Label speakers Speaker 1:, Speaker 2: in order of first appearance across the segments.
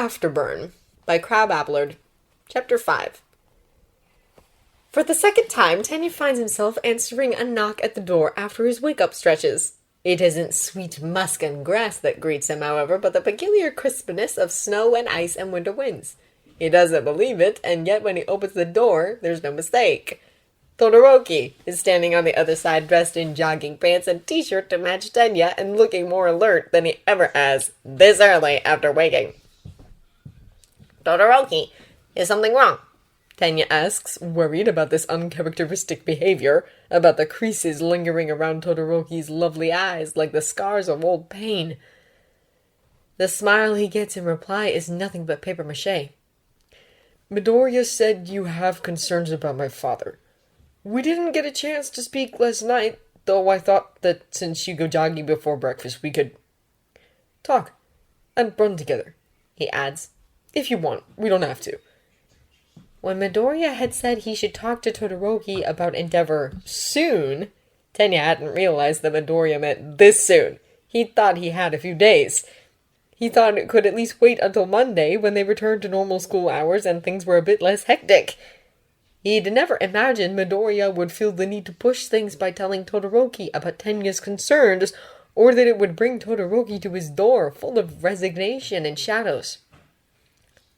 Speaker 1: Afterburn by Crab Applard, Chapter 5. For the second time, Tenya finds himself answering a knock at the door after his wake-up stretches. It isn't sweet musk and grass that greets him, however, but the peculiar crispness of snow and ice and winter winds. He doesn't believe it, and yet when he opens the door, there's no mistake. Todoroki is standing on the other side, dressed in jogging pants and t-shirt to match Tenya and looking more alert than he ever has this early after waking. "Todoroki, is something wrong?" Tenya asks, worried about this uncharacteristic behavior, about the creases lingering around Todoroki's lovely eyes like the scars of old pain. The smile he gets in reply is nothing but papier-mâché. "Midoriya said you have concerns about my father. We didn't get a chance to speak last night, though I thought that since you go jogging before breakfast, we could talk and run together," he adds. "If you want, we don't have to." When Midoriya had said he should talk to Todoroki about Endeavor soon, Tenya hadn't realized that Midoriya meant this soon. He thought he had a few days. He thought it could at least wait until Monday, when they returned to normal school hours and things were a bit less hectic. He'd never imagined Midoriya would feel the need to push things by telling Todoroki about Tenya's concerns, or that it would bring Todoroki to his door full of resignation and shadows.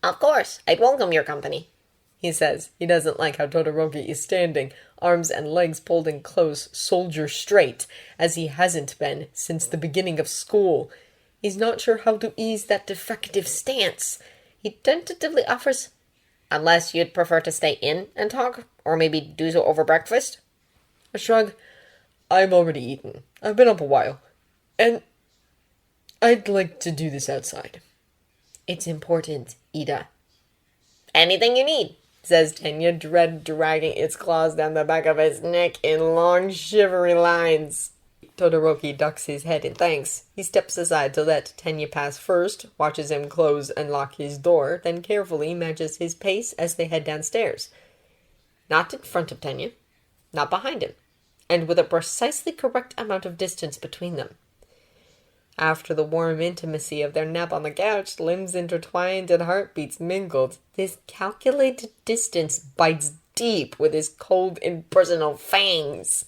Speaker 1: "Of course, I'd welcome your company," he says. He doesn't like how Todoroki is standing, arms and legs pulled in close, soldier straight, as he hasn't been since the beginning of school. He's not sure how to ease that defective stance. He tentatively offers, "Unless you'd prefer to stay in and talk, or maybe do so over breakfast?" A shrug. "I've already eaten. I've been up a while. And I'd like to do this outside." "It's important, Ida." "Anything you need," says Tenya, dread dragging its claws down the back of his neck in long, shivery lines. Todoroki ducks his head in thanks. He steps aside to let Tenya pass first, watches him close and lock his door, then carefully matches his pace as they head downstairs. Not in front of Tenya, not behind him, and with a precisely correct amount of distance between them. After the warm intimacy of their nap on the couch, limbs intertwined and heartbeats mingled, this calculated distance bites deep with his cold, impersonal fangs.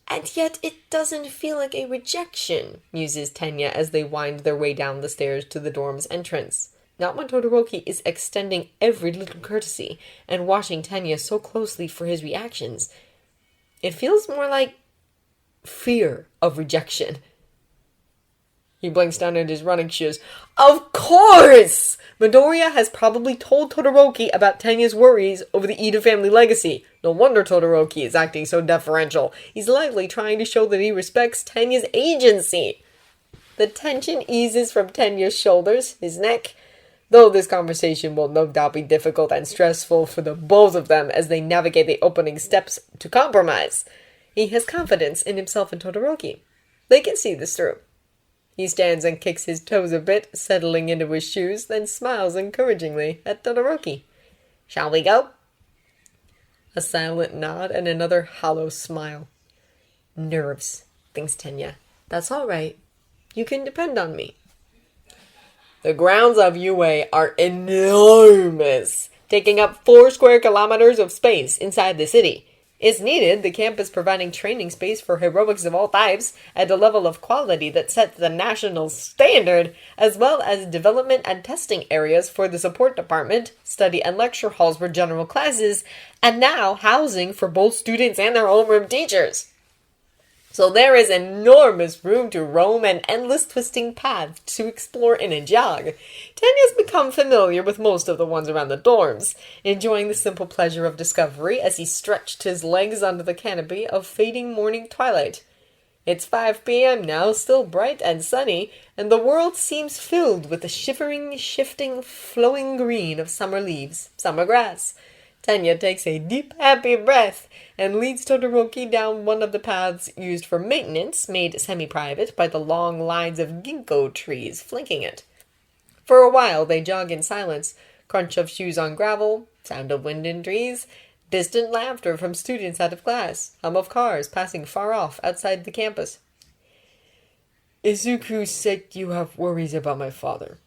Speaker 1: "And yet it doesn't feel like a rejection," muses Tenya as they wind their way down the stairs to the dorm's entrance. Not when Todoroki is extending every little courtesy and watching Tenya so closely for his reactions. It feels more like fear of rejection. He blinks down at his running shoes. Of course! Midoriya has probably told Todoroki about Tenya's worries over the Ida family legacy. No wonder Todoroki is acting so deferential. He's likely trying to show that he respects Tenya's agency. The tension eases from Tenya's shoulders, his neck, though this conversation will no doubt be difficult and stressful for the both of them as they navigate the opening steps to compromise. He has confidence in himself and Todoroki. They can see this through. He stands and kicks his toes a bit, settling into his shoes, then smiles encouragingly at Todoroki. "Shall we go?" A silent nod and another hollow smile. "Nerves," thinks Tenya. "That's all right. You can depend on me." The grounds of UA are enormous, taking up 4 square kilometers of space inside the city. It's needed, the campus providing training space for heroics of all types at a level of quality that sets the national standard, as well as development and testing areas for the support department, study and lecture halls for general classes, and now housing for both students and their homeroom teachers. So there is enormous room to roam and endless twisting paths to explore in a jog. Tenya's become familiar with most of the ones around the dorms, enjoying the simple pleasure of discovery as he stretched his legs under the canopy of fading morning twilight. It's 5 p.m. now, still bright and sunny, and the world seems filled with the shivering, shifting, flowing green of summer leaves, summer grass. Tenya takes a deep, happy breath and leads Todoroki down one of the paths used for maintenance, made semi-private by the long lines of ginkgo trees flanking it. For a while they jog in silence, crunch of shoes on gravel, sound of wind in trees, distant laughter from students out of class, hum of cars passing far off outside the campus. "Izuku said you have worries about my father,"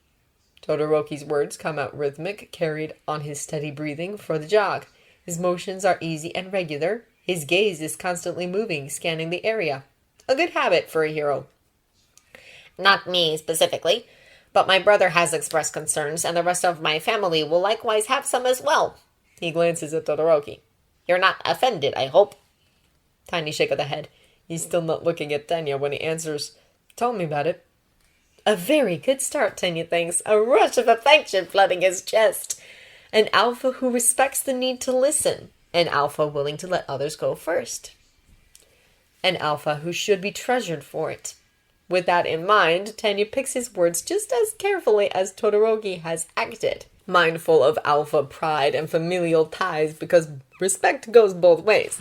Speaker 1: Todoroki's words come out rhythmic, carried on his steady breathing for the jog. His motions are easy and regular. His gaze is constantly moving, scanning the area. A good habit for a hero.
Speaker 2: Not me specifically, but my brother has expressed concerns, and the rest of my family will likewise have some as well.
Speaker 1: He glances at Todoroki.
Speaker 2: You're not offended, I hope.
Speaker 1: Tiny shake of the head. He's still not looking at Tenya when he answers, "Tell me about it."
Speaker 2: A very good start, Tenya thinks, a rush of affection flooding his chest.
Speaker 1: An alpha who respects the need to listen. An alpha willing to let others go first. An alpha who should be treasured for it. With that in mind, Tenya picks his words just as carefully as Todoroki has acted, mindful of alpha pride and familial ties because respect goes both ways.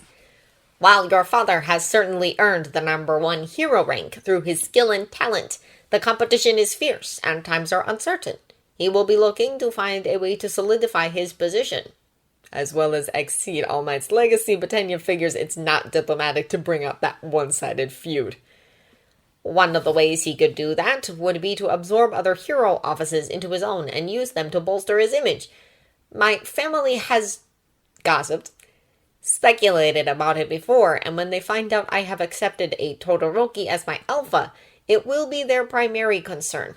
Speaker 2: While your father has certainly earned the #1 hero rank through his skill and talent, the competition is fierce and times are uncertain. He will be looking to find a way to solidify his position,
Speaker 1: as well as exceed All Might's legacy, but Tenya figures it's not diplomatic to bring up that one-sided feud.
Speaker 2: One of the ways he could do that would be to absorb other hero offices into his own and use them to bolster his image. My family has gossiped, speculated about it before, and when they find out I have accepted a Todoroki as my alpha, it will be their primary concern.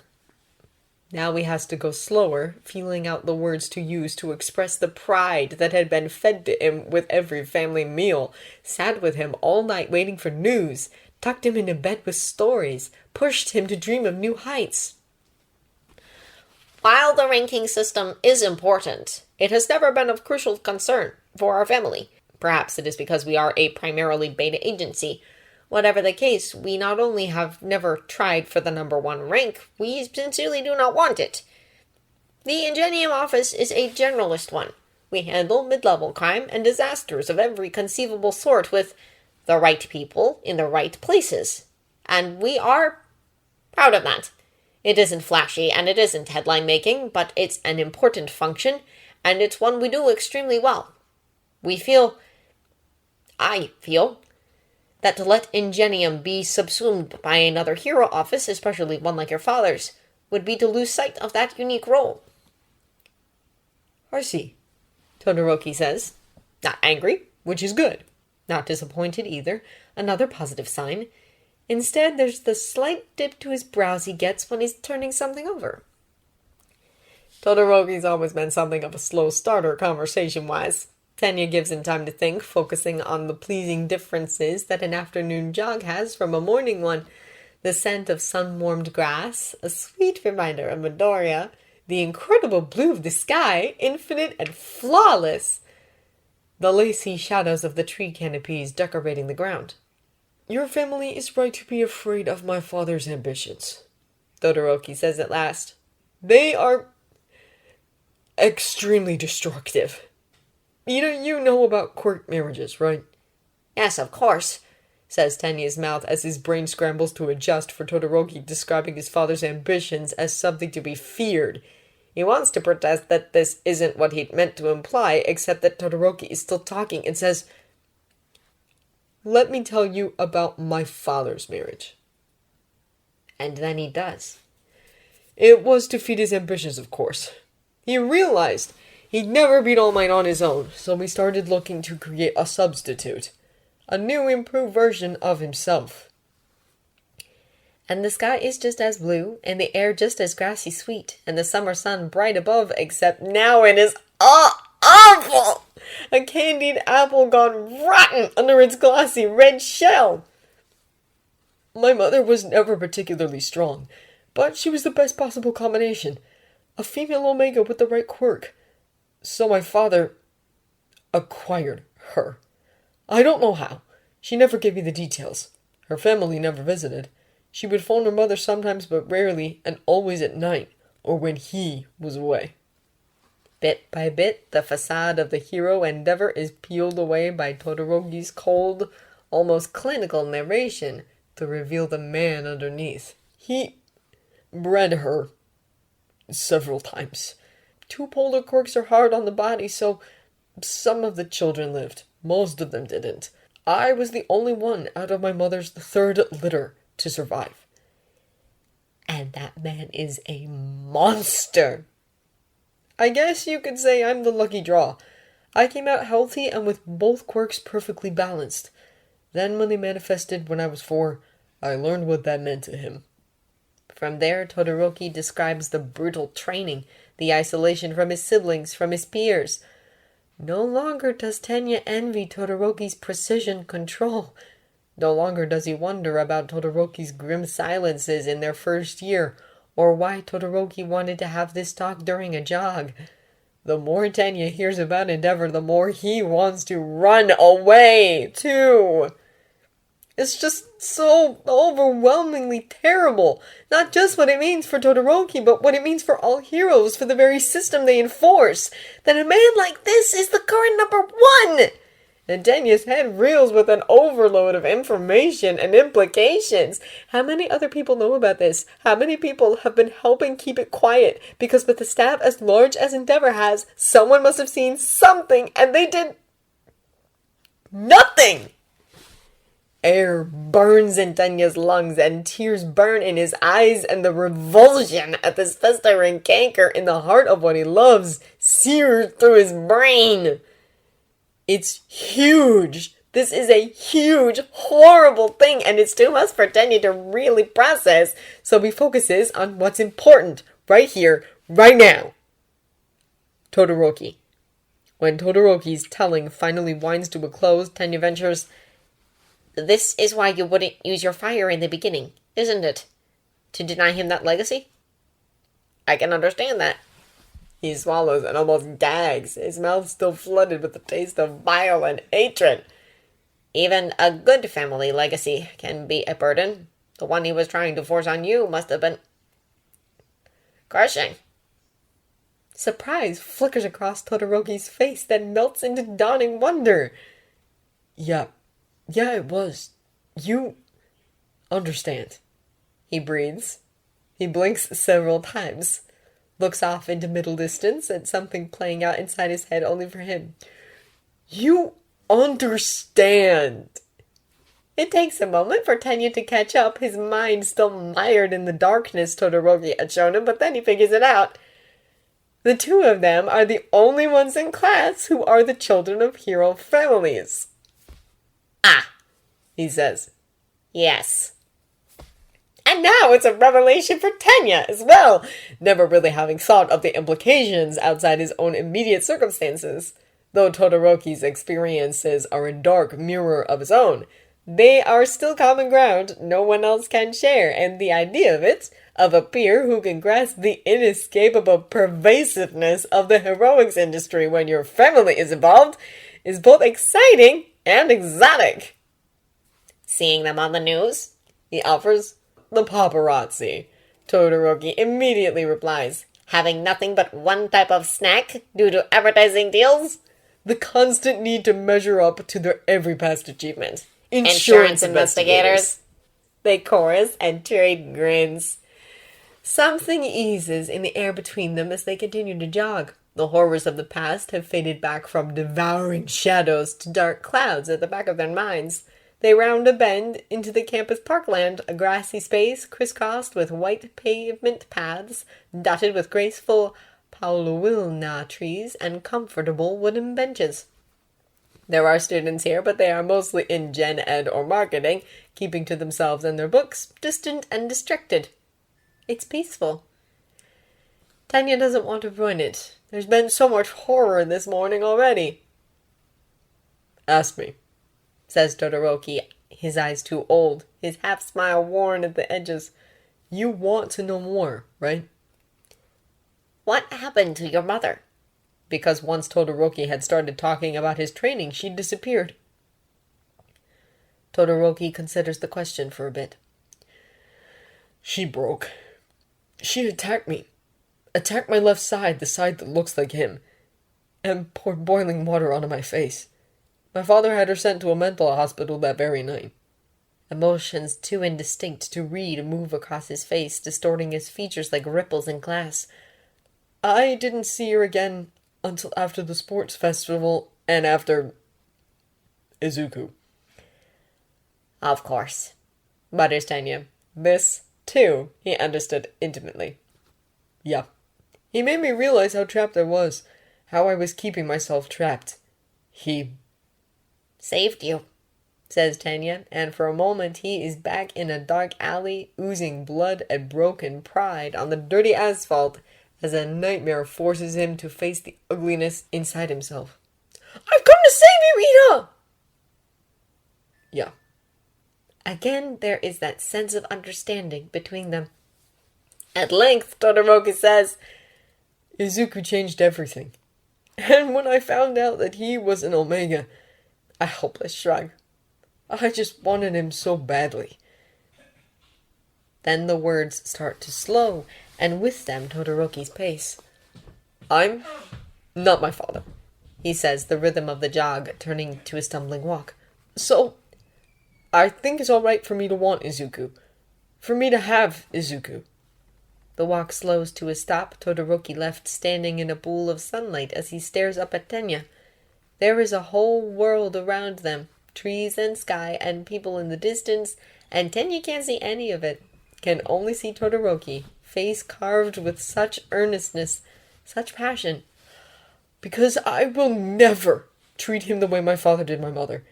Speaker 1: Now he has to go slower, feeling out the words to use to express the pride that had been fed to him with every family meal, sat with him all night waiting for news, tucked him into bed with stories, pushed him to dream of new heights.
Speaker 2: While the ranking system is important, it has never been of crucial concern for our family. Perhaps it is because we are a primarily beta agency. Whatever the case, we not only have never tried for the #1 rank, we sincerely do not want it. The Ingenium office is a generalist one. We handle mid-level crime and disasters of every conceivable sort with the right people in the right places. And we are proud of that. It isn't flashy and it isn't headline-making, but it's an important function, and it's one we do extremely well. I feel, that to let Ingenium be subsumed by another hero office, especially one like your father's, would be to lose sight of that unique role.
Speaker 1: I see, Todoroki says, not angry, which is good. Not disappointed either, another positive sign. Instead, there's the slight dip to his brows he gets when he's turning something over. Todoroki's always been something of a slow starter conversation-wise. Tenya gives him time to think, focusing on the pleasing differences that an afternoon jog has from a morning one. The scent of sun-warmed grass, a sweet reminder of Midoriya, the incredible blue of the sky, infinite and flawless. The lacy shadows of the tree canopies decorating the ground. Your family is right to be afraid of my father's ambitions, Todoroki says at last. They are extremely destructive. You know about court marriages, right?
Speaker 2: Yes, of course,
Speaker 1: says Tenya's mouth as his brain scrambles to adjust for Todoroki describing his father's ambitions as something to be feared. He wants to protest that this isn't what he'd meant to imply, except that Todoroki is still talking and says, "Let me tell you about my father's marriage."
Speaker 2: And then he does.
Speaker 1: It was to feed his ambitions, of course. He realized he'd never beat All Might on his own, so he started looking to create a substitute. A new, improved version of himself. And the sky is just as blue, and the air just as grassy sweet, and the summer sun bright above, except now it is awful! A candied apple gone rotten under its glossy red shell. My mother was never particularly strong, but she was the best possible combination. A female Omega with the right quirk. So my father acquired her. I don't know how. She never gave me the details. Her family never visited. She would phone her mother sometimes, but rarely, and always at night, or when he was away. Bit by bit, the facade of the hero endeavor is peeled away by Todoroki's cold, almost clinical narration to reveal the man underneath. He bred her several times. 2 polar quirks are hard on the body, so some of the children lived. Most of them didn't. I was the only one out of my mother's 3rd litter to survive.
Speaker 2: And that man is a monster.
Speaker 1: I guess you could say I'm the lucky draw. I came out healthy and with both quirks perfectly balanced. Then when they manifested when I was 4, I learned what that meant to him.
Speaker 2: From there, Todoroki describes the brutal training, the isolation from his siblings, from his peers. No longer does Tenya envy Todoroki's precision control. No longer does he wonder about Todoroki's grim silences in their first year, or why Todoroki wanted to have this talk during a jog. The more Tenya hears about Endeavor, the more he wants to run away, too. It's just so overwhelmingly terrible. Not just what it means for Todoroki, but what it means for all heroes, for the very system they enforce. That a man like this is the current #1! And Tenya's head reels with an overload of information and implications. How many other people know about this? How many people have been helping keep it quiet? Because with a staff as large as Endeavor has, someone must have seen something and they did nothing! Air burns in Tenya's lungs and tears burn in his eyes, and the revulsion at this festering canker in the heart of what he loves sears through his brain. It's huge. This is a huge, horrible thing, and it's too much for Tenya to really process, so he focuses on what's important, right here, right now. Todoroki. When Todoroki's telling finally winds to a close, Tenya ventures, "This is why you wouldn't use your fire in the beginning, isn't it? To deny him that legacy?"
Speaker 1: "I can understand that." He swallows and almost gags, his mouth still flooded with the taste of bile and hatred.
Speaker 2: "Even a good family legacy can be a burden. The one he was trying to force on you must have been crushing."
Speaker 1: Surprise flickers across Todoroki's face, then melts into dawning wonder. Yeah, it was. You understand." He breathes. He blinks several times. Looks off into middle distance at something playing out inside his head only for him. You understand. It takes a moment for Tenya to catch up, his mind still mired in the darkness Todoroki had shown him, but then he figures it out. The two of them are the only ones in class who are the children of hero families.
Speaker 2: "Ah,"
Speaker 1: he says.
Speaker 2: "Yes."
Speaker 1: And now it's a revelation for Tenya as well, never really having thought of the implications outside his own immediate circumstances. Though Todoroki's experiences are a dark mirror of his own, they are still common ground no one else can share, and the idea of it, of a peer who can grasp the inescapable pervasiveness of the heroics industry when your family is involved, is both exciting and exotic.
Speaker 2: "Seeing them on the news?"
Speaker 1: he offers. "The paparazzi," Todoroki immediately replies.
Speaker 2: "Having nothing but one type of snack due to advertising deals?"
Speaker 1: "The constant need to measure up to their every past achievement."
Speaker 2: "Insurance investigators?"
Speaker 1: They chorus, and Trade grins. Something eases in the air between them as they continue to jog. The horrors of the past have faded back from devouring shadows to dark clouds at the back of their minds. They round a bend into the campus parkland, a grassy space crisscrossed with white pavement paths, dotted with graceful paulowilna trees and comfortable wooden benches. There are students here, but they are mostly in gen ed or marketing, keeping to themselves and their books, distant and distracted. It's peaceful. Tenya doesn't want to ruin it. There's been so much horror this morning already. "Ask me," says Todoroki, his eyes too old, his half-smile worn at the edges. "You want to know more, right?"
Speaker 2: "What happened to your mother?"
Speaker 1: Because once Todoroki had started talking about his training, she disappeared. Todoroki considers the question for a bit. "She broke. She attacked me. Attacked my left side, the side that looks like him, and poured boiling water onto my face. My father had her sent to a mental hospital that very night."
Speaker 2: Emotions too indistinct to read move across his face, distorting his features like ripples in glass.
Speaker 1: "I didn't see her again until after the sports festival and after Izuku."
Speaker 2: "Of course,"
Speaker 1: mutters Tenya. This, too, he understood intimately. Yeah. He made me realize how trapped I was, how I was keeping myself trapped. He
Speaker 2: saved you, says Tenya, and for a moment he is back in a dark alley, oozing blood and broken pride on the dirty asphalt as a nightmare forces him to face the ugliness inside himself. I've come to save you, Ida! Yeah. Again, there is that sense of understanding between them. At length, Todoroki says,
Speaker 1: Izuku changed everything. And when I found out that he was an Omega, a helpless shrug. I just wanted him so badly. Then the words start to slow, and with them Todoroki's pace. I'm not my father, he says, the rhythm of the jog turning to a stumbling walk. So, I think it's alright for me to want Izuku. For me to have Izuku. The walk slows to a stop, Todoroki left standing in a pool of sunlight as he stares up at Tenya. There is a whole world around them, trees and sky and people in the distance, and Tenya can't see any of it. Can only see Todoroki, face carved with such earnestness, such passion. Because I will never treat him the way my father did my mother.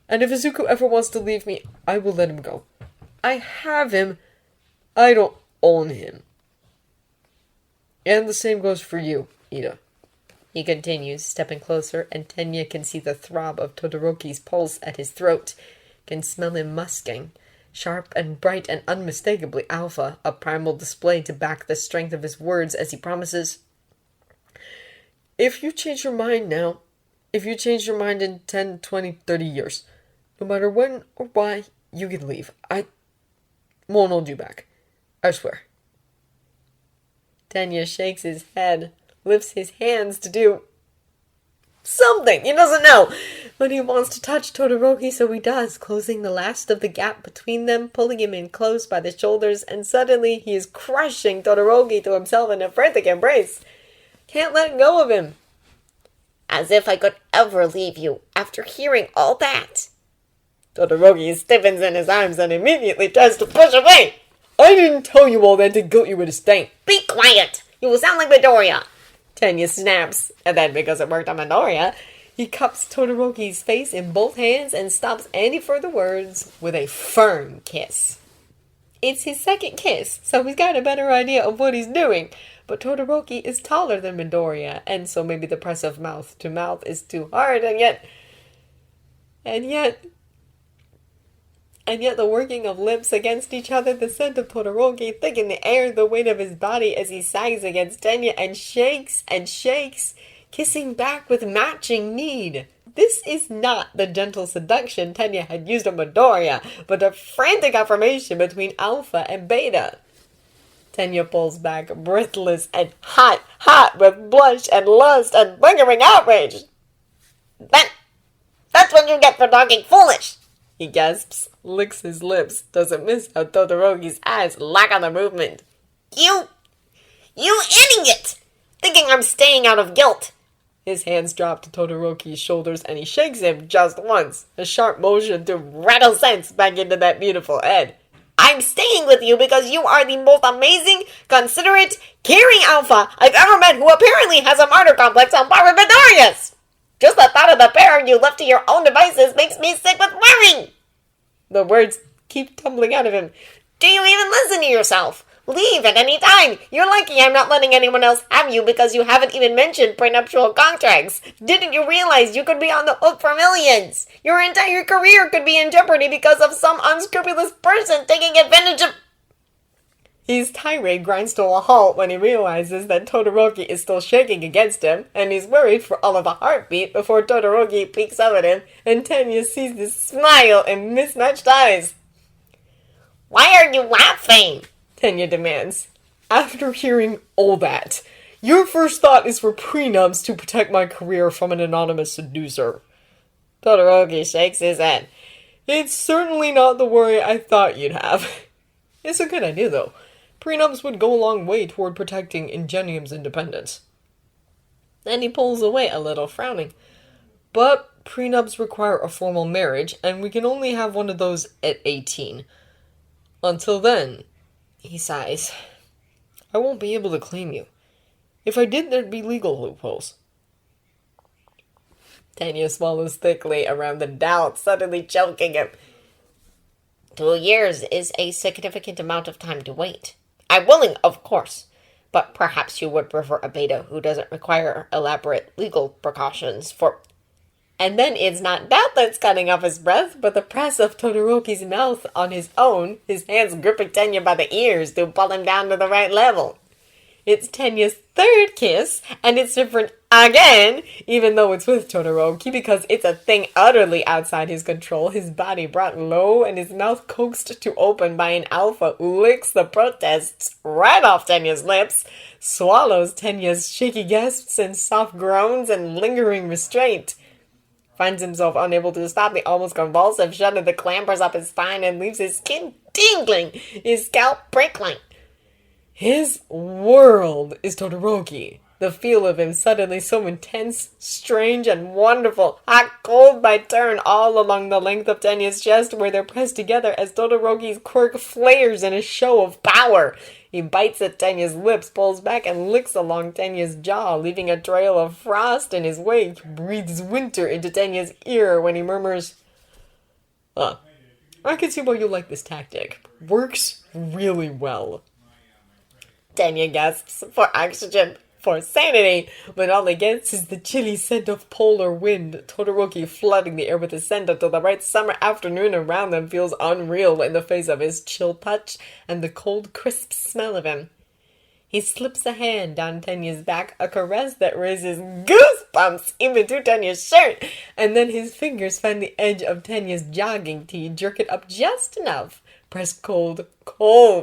Speaker 1: And if Izuku ever wants to leave me, I will let him go. I have him. I don't own him. And the same goes for you, Ida. He continues, stepping closer, and Tenya can see the throb of Todoroki's pulse at his throat, can smell him musking, sharp and bright and unmistakably alpha, a primal display to back the strength of his words as he promises, if you change your mind now, if you change your mind in 10, 20, 30 years, no matter when or why, you can leave. I won't hold you back. I swear. Tenya shakes his head, lifts his hands to do something. He doesn't know. But he wants to touch Todoroki, so he does, closing the last of the gap between them, pulling him in close by the shoulders, and suddenly he is crushing Todoroki to himself in a frantic embrace. Can't let go of him. As if I could ever leave you after hearing all that. Todoroki stiffens in his arms and immediately tries to push away. I didn't tell you all that to guilt you with a stank.
Speaker 2: Be quiet! You will sound like Midoriya! Tenya snaps, and then because it worked on Midoriya, he cups Todoroki's face in both hands and stops any further words with a firm kiss. It's his second kiss, so he's got a better idea of what he's doing. But Todoroki is taller than Midoriya, and so maybe the press of mouth to mouth is too hard, and yet the working of lips against each other, the scent of Todoroki thick in the air, the weight of his body as he sags against Tenya and shakes, kissing back with matching need. This is not the gentle seduction Tenya had used on Midoriya, but a frantic affirmation between Alpha and Beta. Tenya pulls back, breathless and hot with blush and lust and lingering outrage. That's what you get for talking foolish! He gasps, licks his lips, doesn't miss how Todoroki's eyes lock on the movement. You idiot! Thinking I'm staying out of guilt! His hands drop to Todoroki's shoulders and he shakes him just once, a sharp motion to rattle sense back into that beautiful head. I'm staying with you because you are the most amazing, considerate, caring alpha I've ever met who apparently has a martyr complex on par with Midoriya's! Just the thought of the pair of you left to your own devices makes me sick with worry! The words keep tumbling out of him. Do you even listen to yourself? Leave at any time. You're lucky I'm not letting anyone else have you because you haven't even mentioned prenuptial contracts. Didn't you realize you could be on the hook for millions? Your entire career could be in jeopardy because of some unscrupulous person taking advantage of... His tirade grinds to a halt when he realizes that Todoroki is still shaking against him, and he's worried for all of a heartbeat before Todoroki peeks up at him, and Tenya sees this smile in mismatched eyes. Why are you laughing? Tenya demands. After hearing all that, your first thought is for prenups to protect my career from an anonymous seducer. Todoroki shakes his head. It's certainly not the worry I thought you'd have. It's a good idea, though. Prenups would go a long way toward protecting Ingenium's independence. Then he pulls away a little, frowning. But prenups require a formal marriage, and we can only have one of those at 18. Until then,
Speaker 1: He sighs. I won't be able to claim you. If I did, there'd be legal loopholes.
Speaker 2: Tenya swallows thickly around the doubt, suddenly choking him. 2 years is a significant amount of time to wait. I'm willing, of course, but perhaps you would prefer a beta who doesn't require elaborate legal precautions for... And then it's not doubt that's cutting off his breath, but the press of Todoroki's mouth on his own, his hands gripping Tenya by the ears to pull him down to the right level. It's Tenya's third kiss, and it's different again, even though it's with Todoroki, because it's a thing utterly outside his control. His body brought low and his mouth coaxed to open by an alpha who licks the protests right off Tenya's lips, swallows Tenya's shaky gasps and soft groans and lingering restraint. Finds himself unable to stop the almost convulsive shudder that clambers up his spine and leaves his skin tingling, his scalp prickling. His world is Todoroki. The feel of him suddenly so intense, strange, and wonderful. Hot, cold by turn all along the length of Tenya's chest where they're pressed together as Todoroki's quirk flares in a show of power. He bites at Tenya's lips, pulls back, and licks along Tenya's jaw, leaving a trail of frost in his wake. Breathes winter into Tenya's ear when he murmurs, I can see why you like this tactic. Works really well. Tenya gasps for oxygen, for sanity, but all he gets is the chilly scent of polar wind. Todoroki flooding the air with his scent until the bright summer afternoon around them feels unreal in the face of his chill touch and the cold, crisp smell of him. He slips a hand down Tenya's back, a caress that raises goosebumps even to Tenya's shirt, and then his fingers find the edge of Tenya's jogging tee, jerk it up just enough, press cold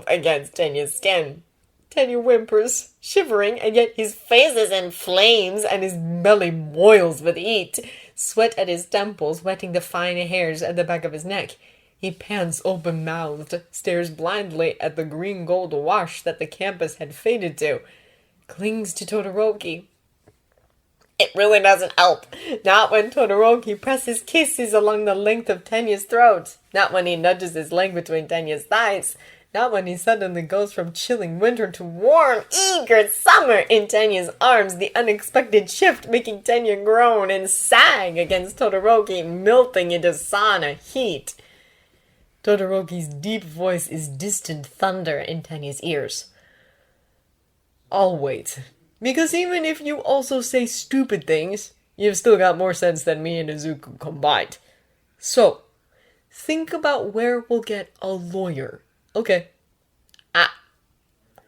Speaker 2: against Tenya's skin. Tenya whimpers, shivering, and yet his face is in flames and his belly boils with heat. Sweat at his temples, wetting the fine hairs at the back of his neck. He pants open-mouthed, stares blindly at the green-gold wash that the campus had faded to. Clings to Todoroki. It really doesn't help. Not when Todoroki presses kisses along the length of Tenya's throat. Not when he nudges his leg between Tenya's thighs. Not when he suddenly goes from chilling winter to warm, eager summer in Tenya's arms, the unexpected shift making Tenya groan and sag against Todoroki, melting into sauna heat. Todoroki's deep voice is distant thunder in Tenya's ears. I'll wait, because even if you also say stupid things, you've still got more sense than me and Izuku combined. So, think about where we'll get a lawyer. Okay.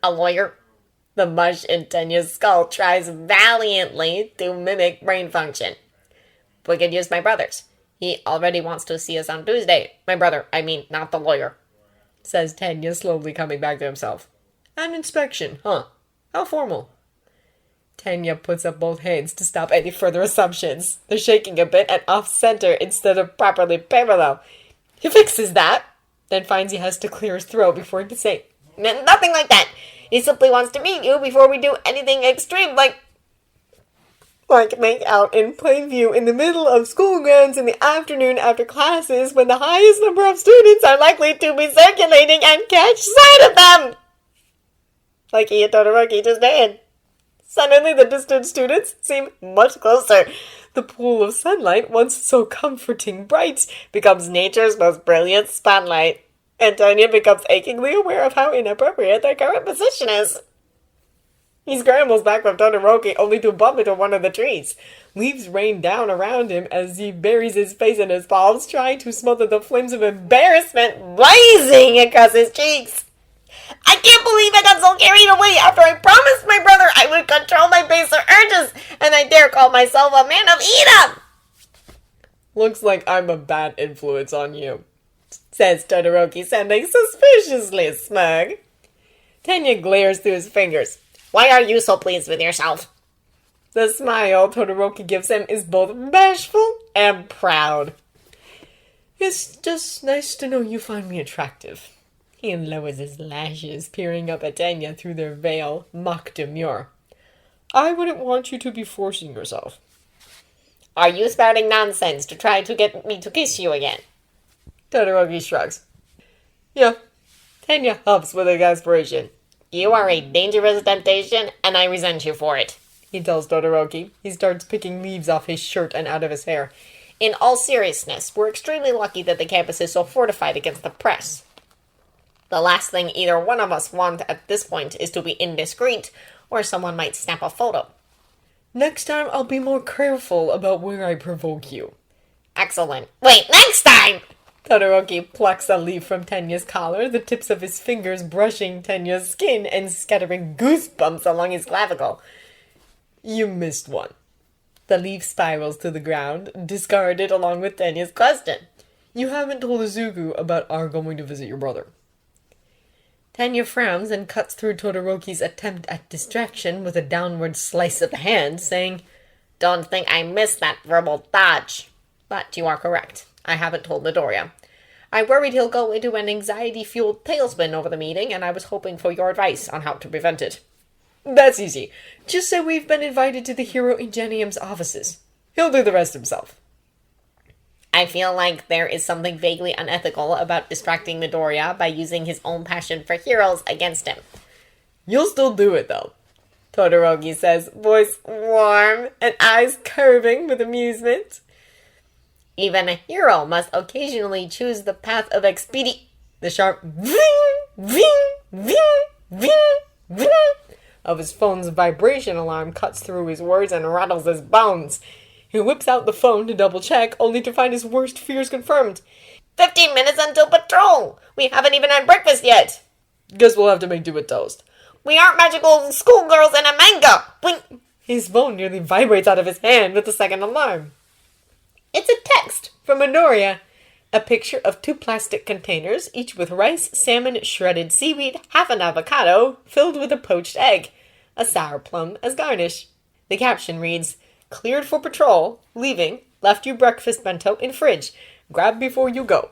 Speaker 2: A lawyer? The mush in Tenya's skull tries valiantly to mimic brain function. We could use my brother's. He already wants to see us on Tuesday. My brother, I mean, not the lawyer, says Tenya, slowly coming back to himself. An inspection, huh? How formal. Tenya puts up both hands to stop any further assumptions. They're shaking a bit and off-center instead of properly parallel. He fixes that, then finds he has to clear his throat before he can say, nothing like that. He simply wants to meet you before we do anything extreme, like make out in plain view in the middle of school grounds in the afternoon after classes when the highest number of students are likely to be circulating and catch sight of them. Like he and Todoroki just did. Suddenly the distant students seem much closer. The pool of sunlight, once so comforting bright, becomes nature's most brilliant spotlight. And Tenya becomes achingly aware of how inappropriate their current position is. He scrambles back from Todoroki only to bump into one of the trees. Leaves rain down around him as he buries his face in his palms, trying to smother the flames of embarrassment rising across his cheeks. I can't believe I got so carried away after I promised my brother I would control my baser urges, and I dare call myself a man of Edom! Looks like I'm a bad influence on you, says Todoroki, sounding suspiciously smug. Tenya glares through his fingers. Why are you so pleased with yourself? The smile Todoroki gives him is both bashful and proud. It's just nice to know you find me attractive. He lowers his lashes, peering up at Tenya through their veil, mock demure. I wouldn't want you to be forcing yourself. Are you spouting nonsense to try to get me to kiss you again? Todoroki shrugs. Yeah,
Speaker 1: Tenya huffs with exasperation.
Speaker 2: You are a dangerous temptation, and I resent you for it,
Speaker 1: he tells Todoroki. He starts picking leaves off his shirt and out of his hair.
Speaker 2: In all seriousness, we're extremely lucky that the campus is so fortified against the press. The last thing either one of us want at this point is to be indiscreet, or someone might snap a photo.
Speaker 1: Next time I'll be more careful about where I provoke you.
Speaker 2: Excellent. Wait, next time!
Speaker 1: Todoroki plucks a leaf from Tenya's collar, the tips of his fingers brushing Tenya's skin and scattering goosebumps along his clavicle. You missed one. The leaf spirals to the ground, discarded along with Tenya's question. You haven't told Izuku about our going to visit your brother. Tenya frowns and cuts through Todoroki's attempt at distraction with a downward slice of the hand, saying,
Speaker 2: Don't think I missed that verbal dodge. But you are correct. I haven't told Midoriya. I worried he'll go into an anxiety-fueled tailspin over the meeting, and I was hoping for your advice on how to prevent it.
Speaker 1: That's easy. Just say we've been invited to the Hero Ingenium's offices. He'll do the rest himself.
Speaker 2: I feel like there is something vaguely unethical about distracting Midoriya by using his own passion for heroes against him.
Speaker 1: You'll still do it, though, Todoroki says, voice warm and eyes curving with amusement.
Speaker 2: Even a hero must occasionally choose the path of expediency.
Speaker 1: The sharp ving, ving, ving, ving, ving of his phone's vibration alarm cuts through his words and rattles his bones. He whips out the phone to double-check, only to find his worst fears confirmed.
Speaker 2: 15 minutes until patrol! We haven't even had breakfast yet!
Speaker 1: Guess we'll have to make do with toast.
Speaker 2: We aren't magical schoolgirls in a manga! Blink!
Speaker 1: His phone nearly vibrates out of his hand with the second alarm. It's a text from Midoriya. A picture of 2 plastic containers, each with rice, salmon, shredded seaweed, half an avocado, filled with a poached egg, a sour plum as garnish. The caption reads, Cleared for patrol, leaving, left you breakfast bento in fridge. Grab before you go.